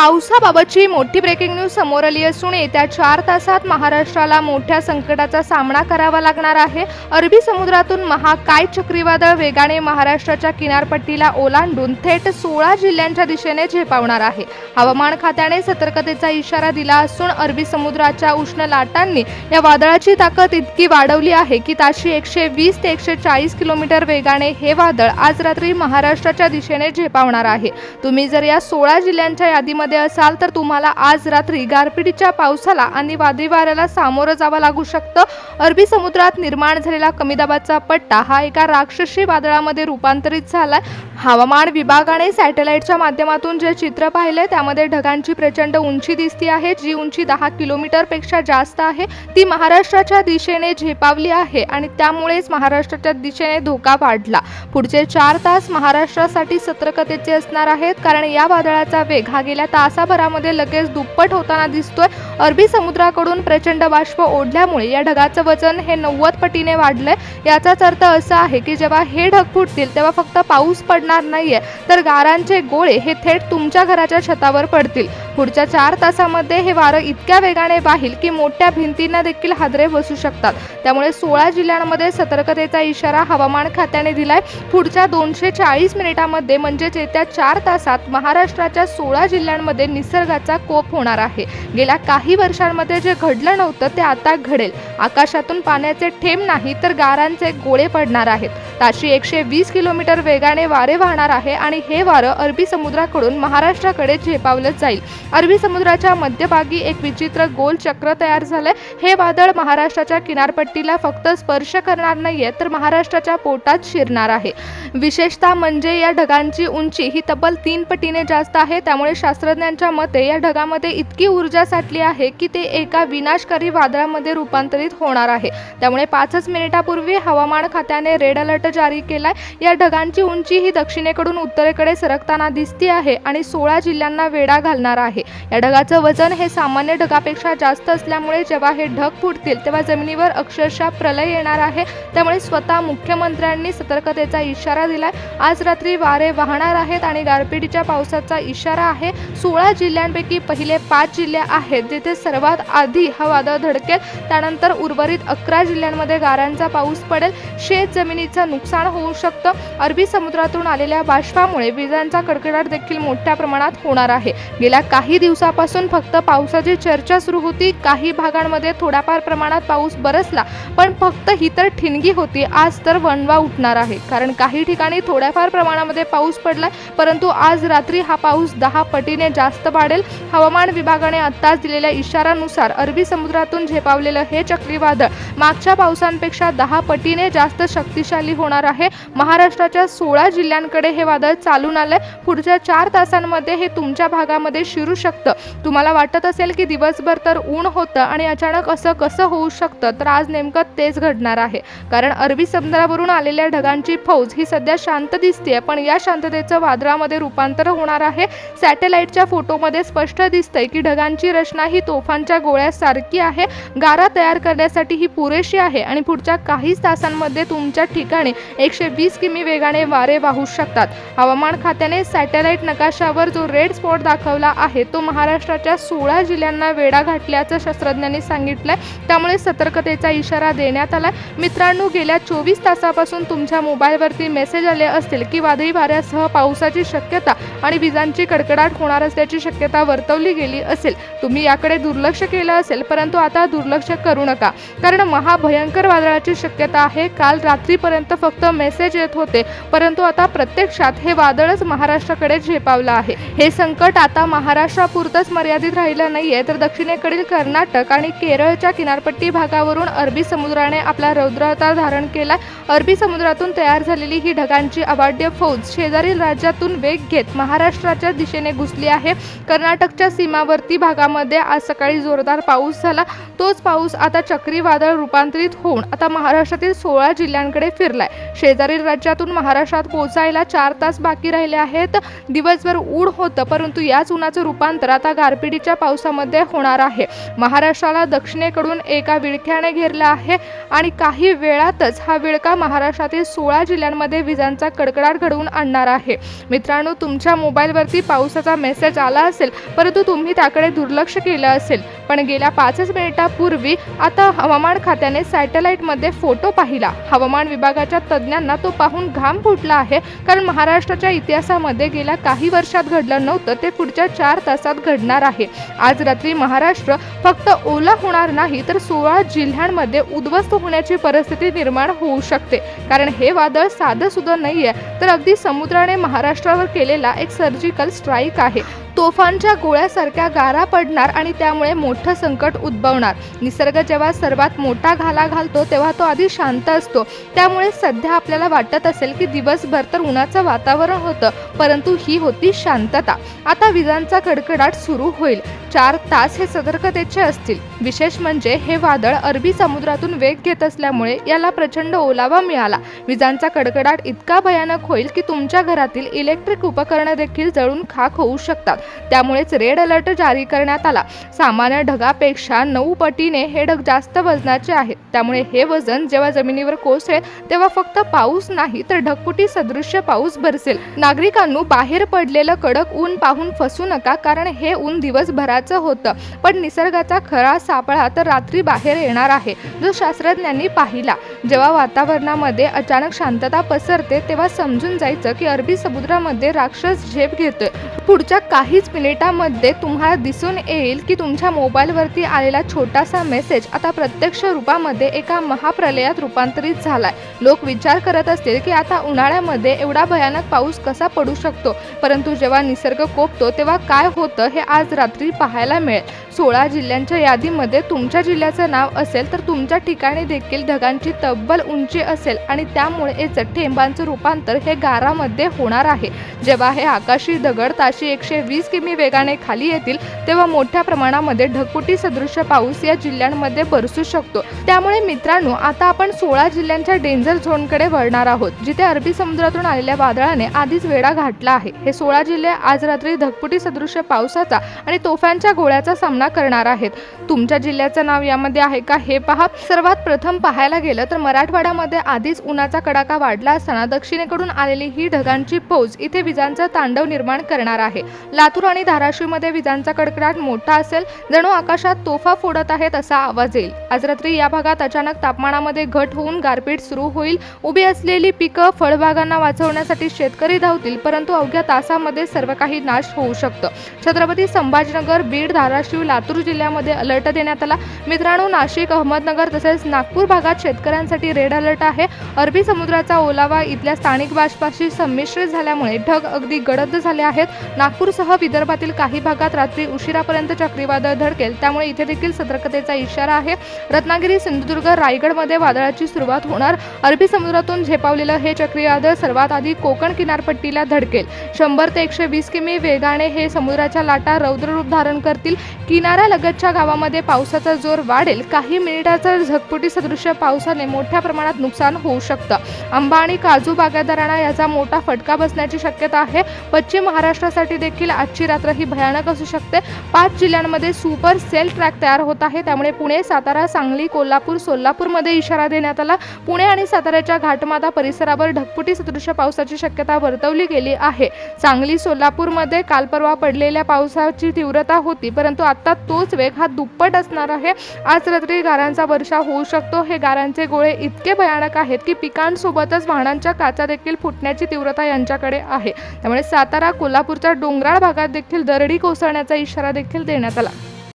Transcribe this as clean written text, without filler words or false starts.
पावसाबाबतची मोठी breaking news समोर आली असून येत्या 4 तासात महाराष्ट्राला मोठ्या संकटाचा सामना करावा लागणार आहे। अरबी समुद्रातून महाकाय चक्रीवादळ वेगाने महाराष्ट्राच्या किनारपट्टीला ओलांडून थेट 16 जिल्ह्यांच्या दिशेने झेपावणार आहे। हवामान खात्याने सतर्कतेचा इशारा दिला असून अरबी समुद्राच्या उष्ण लाटांनी या वादळाची ताकद इतकी वाढवली आहे की ताशी 120 ते 140 किलोमीटर वेगाने हे वादळ आज रात्री महाराष्ट्राच्या दिशेने झेपावणार आहे। तुम्ही जर या 16 जिल्ह्यांच्या यादीमध्ये असाल तर तुम्हाला आज रात्री गारपिटीच्या पावसाला आणि वादळी वाऱ्याला सामोरं जावं लागू शकतं। अरबी समुद्रात निर्माण झालेला कमी दाबाचा पट्टा हा एका राक्षसी वादळामध्ये रूपांतरित झालाय। हवामान विभागाने सॅटेलाइटच्या माध्यमातून जे चित्र पाहिले त्यामध्ये ढगांची प्रचंड उंची दिसती आहे, जी उंची 10 किलोमीटर पेक्षा जास्त आहे। ती महाराष्ट्राच्या दिशेने झेपावली आहे आणि त्यामुळेच महाराष्ट्राच्या दिशेने धोका वाढला। पुढचे 4 तास महाराष्ट्रासाठी सतर्कतेचे असणार आहेत, कारण या वादळाचा वेग हा गेल्या तासाभरामध्ये लगेच दुप्पट होताना दिसतोय। अरबी समुद्राकडून प्रचंड बाष्प ओढल्यामुळे या ढगाचं वजन हे 90 पटीने वाढलंय। याचाच अर्थ असा आहे की जेव्हा हे ढग फुटतील तेव्हा फक्त पाऊस पडणार नाहीये, तर गारांचे गोळे हे थेट तुमच्या घराच्या छतावर पडतील। पुढच्या 4 तासामध्ये हे वारं इतक्या वेगाने वाहील की मोठ्या भिंतींना देखील हादरे बसू शकतात। त्यामुळे 16 जिल्ह्यांमध्ये सतर्कतेचा इशारा हवामान खात्याने दिलाय। पुढच्या 240 मिनिटांमध्ये म्हणजेच येत्या 4 तासात महाराष्ट्राच्या 16 जिल्ह्यांमध्ये निसर्गाचा कोप होणार आहे। गेल्या काही वर्षांमध्ये जे घडलं नव्हतं ते आता घडेल। आकाशातून पाण्याचे थेंब नाही तर गारांचे गोळे पडणार आहेत। ताशी 120 किलोमीटर वेगाने वारे वाहणार आहे आणि हे वारं अरबी समुद्राकडून महाराष्ट्राकडे झेपावलं जाईल। अरबी समुद्राच्या मध्यभागी एक विचित्र गोल चक्र तयार झालंय। हे वादळ महाराष्ट्राच्या किनारपट्टीला फक्त स्पर्श करणार नाहीये, तर महाराष्ट्राच्या पोटात शिरणार आहे। विशेषतः म्हणजे या ढगांची उंची ही तब्बल 3 पटीने जास्त आहे। त्यामुळे शास्त्रज्ञांच्या मते या ढगामध्ये इतकी ऊर्जा साठली आहे की ते एका विनाशकारी वादळामध्ये रूपांतरित होणार आहे। त्यामुळे 5 मिनिटापूर्वी हवामान खात्याने रेड अलर्ट जारी केलाय। या ढगांची उंची ही दक्षिणेकडून उत्तरेकडे सरकताना दिसती आहे आणि 16 जिल्ह्यांना वेढा घालणार आहे। या ढगाचं वजन हे सामान्य ढगापेक्षा जास्त असल्यामुळे जेव्हा हे ढग फुटतील तेव्हा जमिनीवर अक्षरशः प्रलय येणार आहे। त्यामुळे स्वतः मुख्यमंत्र्यांनी सतर्कतेचा इशारा दिलाय। आज रात्री वारे वाहणार आहेत आणि गारपिटीच्या पावसाचा इशारा आहे। 16 जिल्ह्यांपैकी पहिले 5 जिल्हे आहेत जिथे सर्वात आधी हा वादळ धडकेल। त्यानंतर उर्वरित 11 जिल्ह्यांमध्ये गारांचा पाऊस पडेल। शेत जमिनीचं नुकसान होऊ शकतं। अरबी समुद्रातून आलेल्या बाष्पामुळे विजांचा कडकडाट देखील मोठ्या प्रमाणात होणार आहे। गेल्या काही दिवसापासून फक्त पावसाची चर्चा सुरू होती। काही भागांमध्ये थोड्याफार प्रमाणात पाऊस बरसला, पण फक्त ही तर ठिणगी होती। आज तर वणवा उठणार आहे, कारण काही ठिकाणी थोड्याफार प्रमाणामध्ये पाऊस पडला, परंतु आज रात्री हा पाऊस 10 पटीने जास्त वाढेल। हवामान विभागाने आत्ताच दिलेल्या इशाऱ्यानुसार अरबी समुद्रातून झेपावलेलं हे चक्रीवादळ मागच्या पावसांपेक्षा 10 पटीने जास्त शक्तिशाली होणार आहे। महाराष्ट्राच्या 16 जिल्ह्यांकडे हे वादळ चालून आलंय। पुढच्या 4 तासांमध्ये हे तुमच्या भागामध्ये शिरू शकतं। तुम्हाला वाटत असेल की दिवसभर तर ऊन होतं आणि अचानक असं कसं होऊ शकतं, तर आज नेमकं तेच घडणार आहे। कारण अरबी समुद्रावरून आलेल्या ढगांची फौज ही सध्या शांत दिसते, पण या शांततेचं वादळामध्ये रूपांतर होणार आहे। सॅटेलाइटच्या फोटोमध्ये स्पष्ट दिसतंय की ढगांची रचना ही तोफांच्या गोळ्यासारखी आहे। गारा तयार करण्यासाठी ही पुरेशी आहे आणि पुढच्या काही तासांमध्ये तुमच्या ठिकाणी 120 किमी वेगाने वारे वाहू शकतात। हवामान खात्याने सॅटेलाइट नकाशावर जो रेड स्पॉट दाखवला आहे तो महाराष्ट्राच्या 16 जिल्ह्यांना वेढा घातल्याचं शास्त्रज्ञांनी सांगितलंय। त्यामुळे सतर्कतेचा इशारा देण्यात आलाय। मित्रांनो, गेल्या 24 तासापासून तुमच्या मोबाईलवरती मेसेज आले असतील की वादळी वाऱ्यासह पावसाची शक्यता आणि विजांची कडकडाट होणार असल्याची शक्यता वर्तवली गेली असेल। तुम्ही याकडे दुर्लक्ष केलं असेल, परंतु आता दुर्लक्ष करू नका, कारण महाभयंकर वादळाची शक्यता आहे। काल रात्रीपर्यंत फक्त मेसेज येत होते, परंतु आता प्रत्यक्षात हे वादळच महाराष्ट्राकडे झेपावलं आहे। हे संकट आता महाराष्ट्रापुरतंच मर्यादित राहिलं नाहीये, तर दक्षिणेकडील कर्नाटक आणि केरळच्या किनारपट्टी भागावरून अरबी समुद्राने आपला रौद्रावतार धारण केला। अरबी समुद्रातून तयार झालेली ही ढगांची अवाढव्य फौज शेजारील राज्यातून वेग घेत महाराष्ट्राच्या दिशेने घुसली आहे। कर्नाटकच्या सीमावर्ती भागामध्ये आज सकाळी जोरदार पाऊस झाला। तोच पाऊस आता चक्रीवादळ रूपांतरित होऊन आता महाराष्ट्रातील 16 जिल्ह्यांकडे फिरलाय। शेजारील राज्यातून महाराष्ट्रात पोहोचायला 4 तास बाकी राहिले आहेत। दिवसभर ऊन होतं, परंतु याच उन्हाचं रूपांतर आता गारपिटीच्या पावसामध्ये होणार आहे। महाराष्ट्राला दक्षिणेकडून एका विळख्याने घेरलं आहे आणि काही वेळातच हा विळखा महाराष्ट्रातील 16 जिल्ह्यांमध्ये विजांचा कडकडाट घडवून आणणार आहे। मित्रांनो, तुमच्या मोबाईलवरती पावसाचा मेसेज अंदाज आला असेल, परंतु तुम्ही त्याकडे दुर्लक्ष केलं असेल. पण गेल्या 5 मिनिटापूर्वी आता हवामान खात्याने सॅटेलाइटमध्ये फोटो पाहिला. हवामान विभागाच्या तज्ज्ञांना तो पाहून घाम फुटला आहे, कारण महाराष्ट्राच्या इतिहासामध्ये गेल्या काही वर्षात घडलं नव्हतं ते पुढच्या 4 तासात घडणार आहे. आज रात्री महाराष्ट्र फक्त ओला होणार नाही, तर 16 जिल्ह्यांमध्ये उद्ध्वस्त होण्याची परिस्थिती निर्माण होऊ शकते. कारण हे वादळ साधं सुद्धा नाहीये, तर अगदी समुद्राने महाराष्ट्रावर केलेला एक सर्जिकल स्ट्राईक आहे. तोफांच्या गोळ्यासारख्या गारा पडणार आणि त्यामुळे मोठं संकट उद्भवणार. निसर्ग जेव्हा सर्वात मोठा घाला घालतो तेव्हा तो आधी शांत असतो. त्यामुळे सध्या आपल्याला वाटत असेल की दिवसभर तर उन्हाचं वातावरण होतं, परंतु ही होती शांतता. आता विजांचा कडकडाट सुरू होईल. 4 तास हे सतर्कतेचे असतील. विशेष म्हणजे हे वादळ अरबी समुद्रातून वेग घेत असल्यामुळे याला प्रचंड ओलावा मिळाला. विजांचा कडकडाट इतका भयानक होईल की तुमच्या घरातील इलेक्ट्रिक उपकरणं देखील जळून खाक होऊ शकतात. त्यामुळेच रेड अलर्ट जारी करण्यात आला. सामान्य ढगापेक्षा 9 पटीने हे ढग जास्त वजनाचे आहेत. त्यामुळे हे वजन जेव्हा जमिनीवर कोसळेल तेव्हा फक्त पाऊस नाही, तर ढगफुटी सदृश्य पाऊस बरसेल. नागरिकांनो, बाहेर पडलेलं कडक ऊन पाहून फसू नका, कारण हे ऊन दिवसभराचं होतं, पण निसर्गाचा खरा सापळा तर रात्री बाहेर येणार आहे, जो शास्त्रज्ञांनी पाहिला. जेव्हा वातावरणामध्ये अचानक शांतता पसरते तेव्हा समजून जायचं की अरबी समुद्रामध्ये राक्षस झेप घेतोय. पुढच्या काहीच मिनिटांमध्ये तुम्हाला दिसून येईल की तुमच्या मोबाईलवरती आलेला छोटासा मेसेज आता प्रत्यक्ष रूपामध्ये एका महाप्रलयात रूपांतरित झालाय. लोक विचार करत असतील की आता उन्हाळ्यामध्ये एवढा भयानक पाऊस कसा पडू शकतो, परंतु जेव्हा निसर्ग कोपतो तेव्हा काय होतं हे आज रात्री पाहायला मिळेल. 16 जिल्ह्यांच्या यादीमध्ये तुमच्या जिल्ह्याचं नाव असेल, तर तुमच्या ठिकाणी देखील ढगांची तब्बल उंची असेल आणि त्यामुळे थेंबांचं रूपांतर हे गारामध्ये होणार आहे. जेव्हा हे आकाशी दगड ताशी 120 किमी वेगाने खाली येतील तेव्हा मोठ्या प्रमाणामध्ये ढगफुटी सदृश्य पाऊस या जिल्ह्यांमध्ये बरसू शकतो. त्यामुळे मित्रांनो, आता आपण 16 जिल्ह्यांच्या डेंजर झोनकडे वळणार आहोत, जिथे अरबी समुद्रातून आलेल्या वादळाने आधीच वेढा घातला आहे. हे 16 जिल्हे आज रात्री ढगफुटी सदृश्य पावसाचा आणि तोफांच्या गोळ्याचा सामना करणार आहेत. तुमच्या जिल्ह्याचं नाव यामध्ये आहे का हे पहा. सर्वात प्रथम पाहायला गेलं तर मराठवाड्यामध्ये आधीच उन्हाचा कडाका वाढला असताना दक्षिणेकडून आलेली ही ढगांची फौज इथे विजांचा तांडव निर्माण करणार आहे. लातूर आणि धाराशिवमध्ये विजांचा कडकडाट मोठा असेल, जणू आकाशात तोफा फोडत आहेत असा आवाज येईल. आज रात्री या भागात अचानक तापमानामध्ये घट होऊन गारपीट सुरू होईल. उभी असलेली पिकं, फळबागांना वाचवण्यासाठी शेतकरी धावतील, परंतु अवघ्या तासामध्ये सर्व काही नाश होऊ शकतं. छत्रपती संभाजीनगर, बीड, धाराशिव, लातूर जिल्ह्यामध्ये अलर्ट देण्यात आला. मित्रांनो, नाशिक, अहमदनगर तसेच नागपूर भागात शेतकऱ्यांसाठी रेड अलर्ट आहे. अरबी समुद्राचा ओलावा इथल्या स्थानिक बाष्पाशी संमिश्रित झाल्यामुळे ढग अगदी गडद झाले आहेत. नागपूरसह विदर्भातील काही भागात रात्री उशिरापर्यंत चक्रीवादळ धडकेल, त्यामुळे इथे देखील सतर्कतेचा इशारा आहे. रत्नागिरी, सिंधुदुर्ग, रायगडमध्ये वादळाची सुरुवात होणार. अरबी समुद्रातून झेपावलेलं हे चक्रीवादळ सर्वात आधी कोकण किनारपट्टीला धडकेल. 100 ते 120 किमी वेगाने हे समुद्राच्या लाटा रौद्ररूप धारण करतील. किनाऱ्यालगतच्या गावामध्ये पावसाचा जोर वाढेल. काही मिनिटाचा ढगफुटी सदृश्य पावसाने मोठ्या प्रमाणात नुकसान होऊ शकतं. आंबा आणि काजू बागायतदारांना याचा मोठा फटका बसण्याची शक्यता आहे. पश्चिम महाराष्ट्रासाठी देखील आजची रात्र ही भयानक असू शकते. 5 जिल्ह्यांमध्ये सुपर सेल ट्रॅक तयार होत आहे. त्यामुळे पुणे, सातारा, सांगली, कोल्हापूर, सोलापूरमध्ये इशारा देण्यात आला. पुणे आणि साताऱ्याच्या घाटमाता परिसरावर ढगफुटी सदृश्य पावसाची शक्यता वर्तवली गेली आहे. सांगली, सोलापूरमध्ये काल परवा पडलेल्या पावसाची तीव्रता होती, परंतु आता तोच वेग हा दुप्पट असणार आहे. आज रात्री गारांचा वर्षाव होऊ शकतो. हे गारांचे गोळे इतके भयानक आहेत की पिकांसोबतच वाहनांच्या काचा देखील फुटण्याची तीव्रता यांच्याकडे आहे. त्यामुळे सातारा, कोल्हापूरच्या डोंगराळ भागात देखील दरडी कोसळण्याचा इशारा देखील देण्यात आला.